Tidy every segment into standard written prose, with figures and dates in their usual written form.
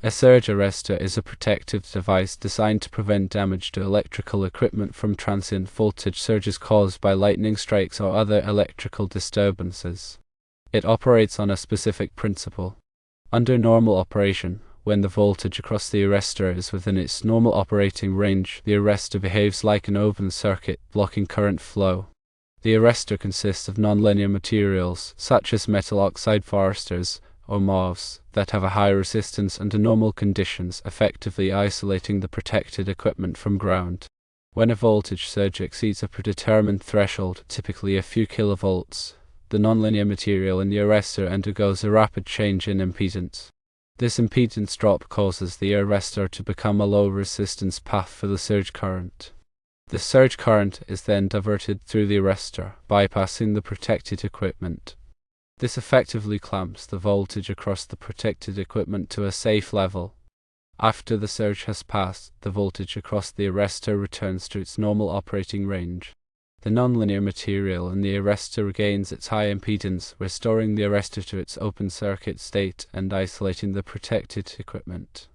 A surge arrestor is a protective device designed to prevent damage to electrical equipment from transient voltage surges caused by lightning strikes or other electrical disturbances. It operates on a specific principle. Under normal operation, when the voltage across the arrestor is within its normal operating range, the arrestor behaves like an open circuit, blocking current flow. The arrestor consists of nonlinear materials, such as metal oxide varistors, or MOVs, that have a high resistance under normal conditions, effectively isolating the protected equipment from ground. When a voltage surge exceeds a predetermined threshold, typically a few kilovolts, the nonlinear material in the arrestor undergoes a rapid change in impedance. This impedance drop causes the arrestor to become a low-resistance path for the surge current. The surge current is then diverted through the arrestor, bypassing the protected equipment. This effectively clamps the voltage across the protected equipment to a safe level. After the surge has passed, the voltage across the arrestor returns to its normal operating range. The nonlinear material in the arrestor regains its high impedance, restoring the arrestor to its open circuit state and isolating the protected equipment.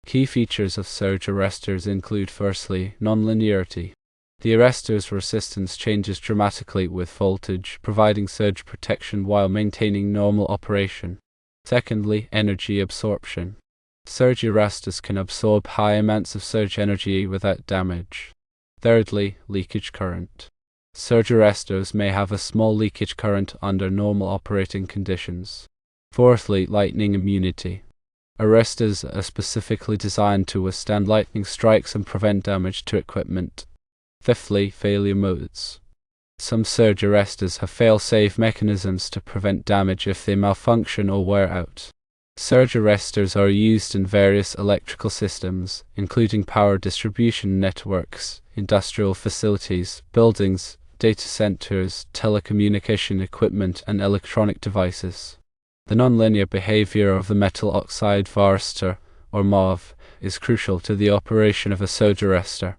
Key features of surge arrestors include, firstly, nonlinearity. The arrestor's resistance changes dramatically with voltage, providing surge protection while maintaining normal operation. Secondly, energy absorption. Surge arrestors can absorb high amounts of surge energy without damage. Thirdly, leakage current. Surge arrestors may have a small leakage current under normal operating conditions. Fourthly, lightning immunity. Arrestors are specifically designed to withstand lightning strikes and prevent damage to equipment. Fifthly, failure modes. Some surge arrestors have fail-safe mechanisms to prevent damage if they malfunction or wear out. Surge arrestors are used in various electrical systems, including power distribution networks, industrial facilities, buildings, data centers, telecommunication equipment, and electronic devices. The nonlinear behavior of the metal oxide varistor, or MOV, is crucial to the operation of a surge arrestor.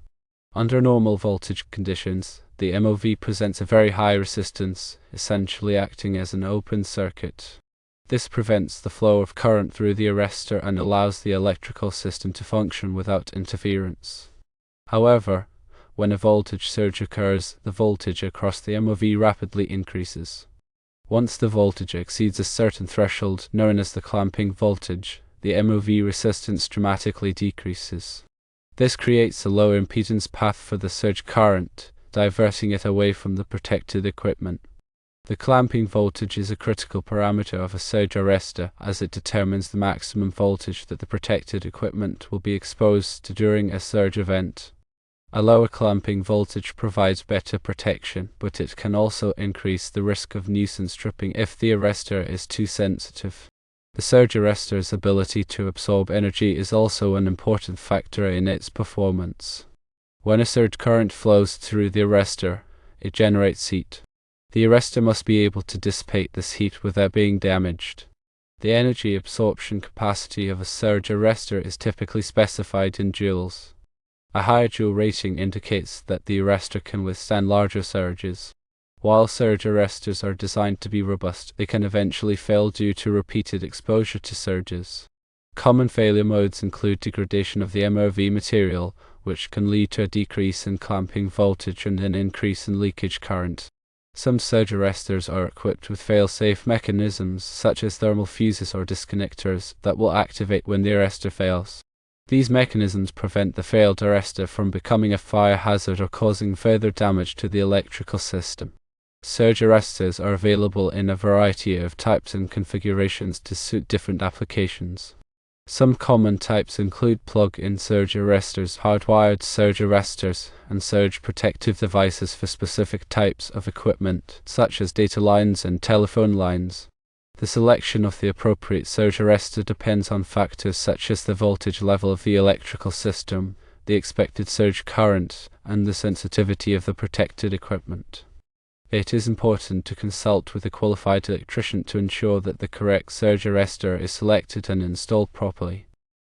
Under normal voltage conditions, the MOV presents a very high resistance, essentially acting as an open circuit. This prevents the flow of current through the arrestor and allows the electrical system to function without interference. However, when a voltage surge occurs, the voltage across the MOV rapidly increases. Once the voltage exceeds a certain threshold, known as the clamping voltage, the MOV resistance dramatically decreases. This creates a low impedance path for the surge current, diverting it away from the protected equipment. The clamping voltage is a critical parameter of a surge arrestor, as it determines the maximum voltage that the protected equipment will be exposed to during a surge event. A lower clamping voltage provides better protection, but it can also increase the risk of nuisance tripping if the arrestor is too sensitive. The surge arrestor's ability to absorb energy is also an important factor in its performance. When a surge current flows through the arrestor, it generates heat. The arrestor must be able to dissipate this heat without being damaged. The energy absorption capacity of a surge arrestor is typically specified in joules. A higher joule rating indicates that the arrestor can withstand larger surges. While surge arrestors are designed to be robust, they can eventually fail due to repeated exposure to surges. Common failure modes include degradation of the MOV material, which can lead to a decrease in clamping voltage and an increase in leakage current. Some surge arrestors are equipped with fail-safe mechanisms, such as thermal fuses or disconnectors, that will activate when the arrestor fails. These mechanisms prevent the failed arrestor from becoming a fire hazard or causing further damage to the electrical system. Surge arrestors are available in a variety of types and configurations to suit different applications. Some common types include plug-in surge arrestors, hardwired surge arrestors, and surge protective devices for specific types of equipment, such as data lines and telephone lines. The selection of the appropriate surge arrestor depends on factors such as the voltage level of the electrical system, the expected surge current, and the sensitivity of the protected equipment. It is important to consult with a qualified electrician to ensure that the correct surge arrestor is selected and installed properly.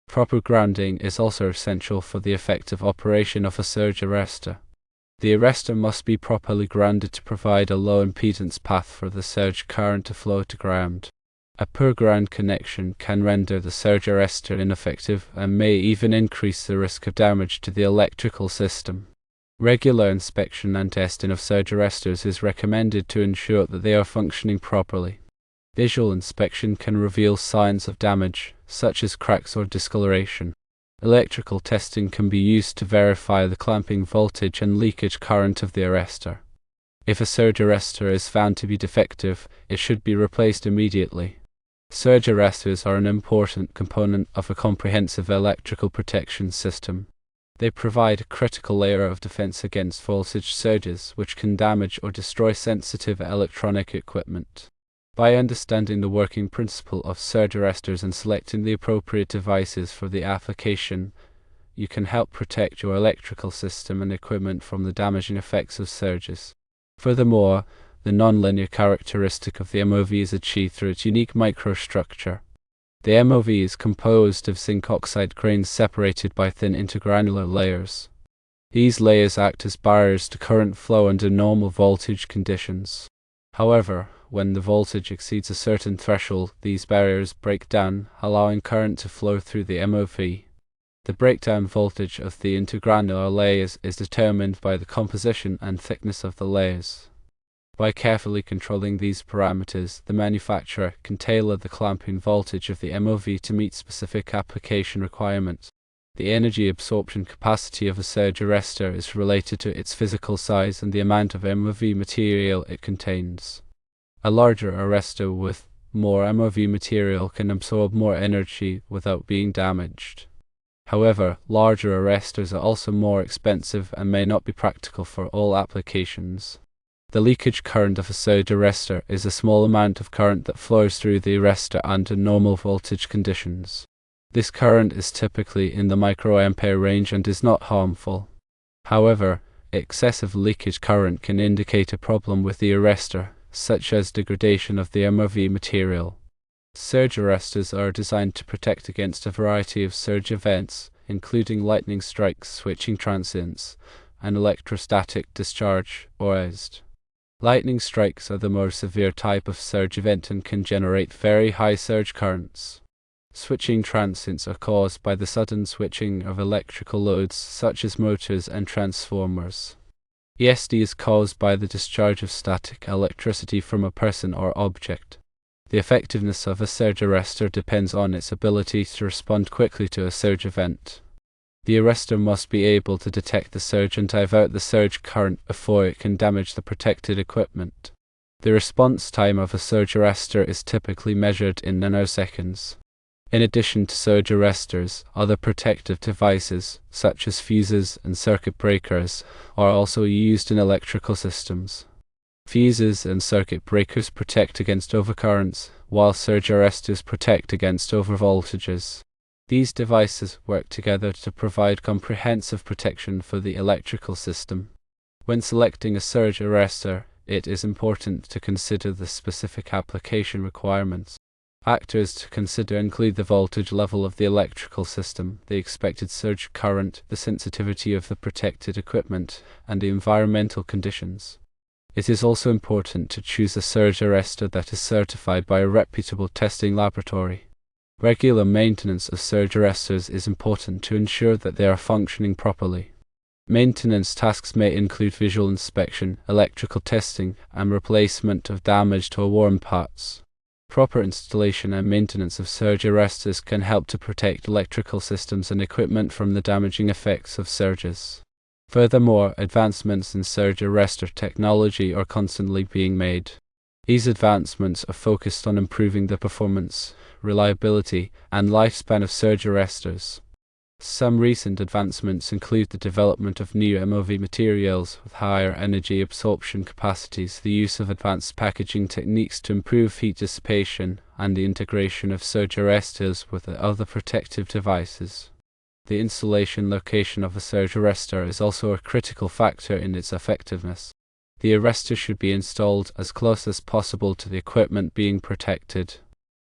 Proper grounding is also essential for the effective operation of a surge arrestor. The arrestor must be properly grounded to provide a low impedance path for the surge current to flow to ground. A poor ground connection can render the surge arrestor ineffective and may even increase the risk of damage to the electrical system. Regular inspection and testing of surge arrestors is recommended to ensure that they are functioning properly. Visual inspection can reveal signs of damage, such as cracks or discoloration. Electrical testing can be used to verify the clamping voltage and leakage current of the arrestor. If a surge arrestor is found to be defective, it should be replaced immediately. Surge arrestors are an important component of a comprehensive electrical protection system. They provide a critical layer of defense against voltage surges, which can damage or destroy sensitive electronic equipment. By understanding the working principle of surge arrestors and selecting the appropriate devices for the application, you can help protect your electrical system and equipment from the damaging effects of surges. Furthermore, the nonlinear characteristic of the MOV is achieved through its unique microstructure. The MOV is composed of zinc oxide grains separated by thin intergranular layers. These layers act as barriers to current flow under normal voltage conditions. However, when the voltage exceeds a certain threshold, these barriers break down, allowing current to flow through the MOV. The breakdown voltage of the intergranular layers is determined by the composition and thickness of the layers. By carefully controlling these parameters, the manufacturer can tailor the clamping voltage of the MOV to meet specific application requirements. The energy absorption capacity of a surge arrestor is related to its physical size and the amount of MOV material it contains. A larger arrestor with more MOV material can absorb more energy without being damaged. However, larger arrestors are also more expensive and may not be practical for all applications. The leakage current of a surge arrestor is a small amount of current that flows through the arrestor under normal voltage conditions. This current is typically in the microampere range and is not harmful. However, excessive leakage current can indicate a problem with the arrestor, such as degradation of the MOV material. Surge arrestors are designed to protect against a variety of surge events, including lightning strikes, switching transients, and electrostatic discharge, or ESD. Lightning strikes are the more severe type of surge event and can generate very high surge currents. Switching transients are caused by the sudden switching of electrical loads such as motors and transformers. ESD is caused by the discharge of static electricity from a person or object. The effectiveness of a surge arrestor depends on its ability to respond quickly to a surge event. The arrestor must be able to detect the surge and divert the surge current before it can damage the protected equipment. The response time of a surge arrestor is typically measured in nanoseconds. In addition to surge arrestors, other protective devices, such as fuses and circuit breakers, are also used in electrical systems. Fuses and circuit breakers protect against overcurrents, while surge arrestors protect against overvoltages. These devices work together to provide comprehensive protection for the electrical system. When selecting a surge arrestor, it is important to consider the specific application requirements. Factors to consider include the voltage level of the electrical system, the expected surge current, the sensitivity of the protected equipment, and the environmental conditions. It is also important to choose a surge arrestor that is certified by a reputable testing laboratory. Regular maintenance of surge arrestors is important to ensure that they are functioning properly. Maintenance tasks may include visual inspection, electrical testing, and replacement of damaged or worn parts. Proper installation and maintenance of surge arrestors can help to protect electrical systems and equipment from the damaging effects of surges. Furthermore, advancements in surge arrestor technology are constantly being made. These advancements are focused on improving the performance, reliability, and lifespan of surge arrestors. Some recent advancements include the development of new MOV materials with higher energy absorption capacities, the use of advanced packaging techniques to improve heat dissipation, and the integration of surge arrestors with other protective devices. The installation location of a surge arrestor is also a critical factor in its effectiveness. The arrestor should be installed as close as possible to the equipment being protected.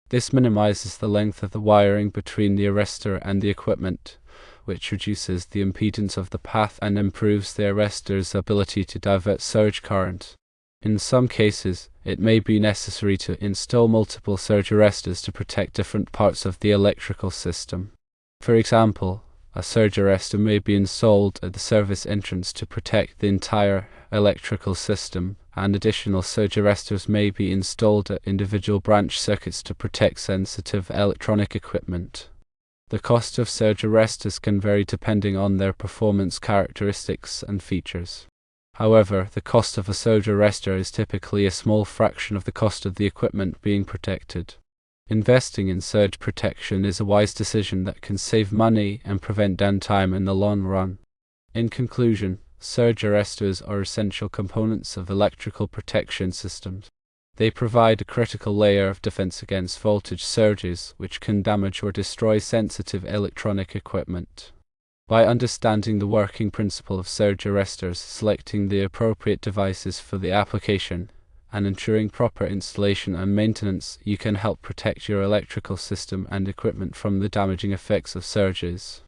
This minimizes the length of the wiring between the arrestor and the equipment, which reduces the impedance of the path and improves the arrestor's ability to divert surge current. In some cases, it may be necessary to install multiple surge arresters to protect different parts of the electrical system. For example, a surge arrestor may be installed at the service entrance to protect the entire electrical system, and additional surge arresters may be installed at individual branch circuits to protect sensitive electronic equipment. The cost of surge arresters can vary depending on their performance characteristics and features. However, the cost of a surge arrestor is typically a small fraction of the cost of the equipment being protected. Investing in surge protection is a wise decision that can save money and prevent downtime in the long run. In conclusion, surge arresters are essential components of electrical protection systems. They provide a critical layer of defense against voltage surges, which can damage or destroy sensitive electronic equipment. By understanding the working principle of surge arresters, selecting the appropriate devices for the application, and ensuring proper installation and maintenance, you can help protect your electrical system and equipment from the damaging effects of surges.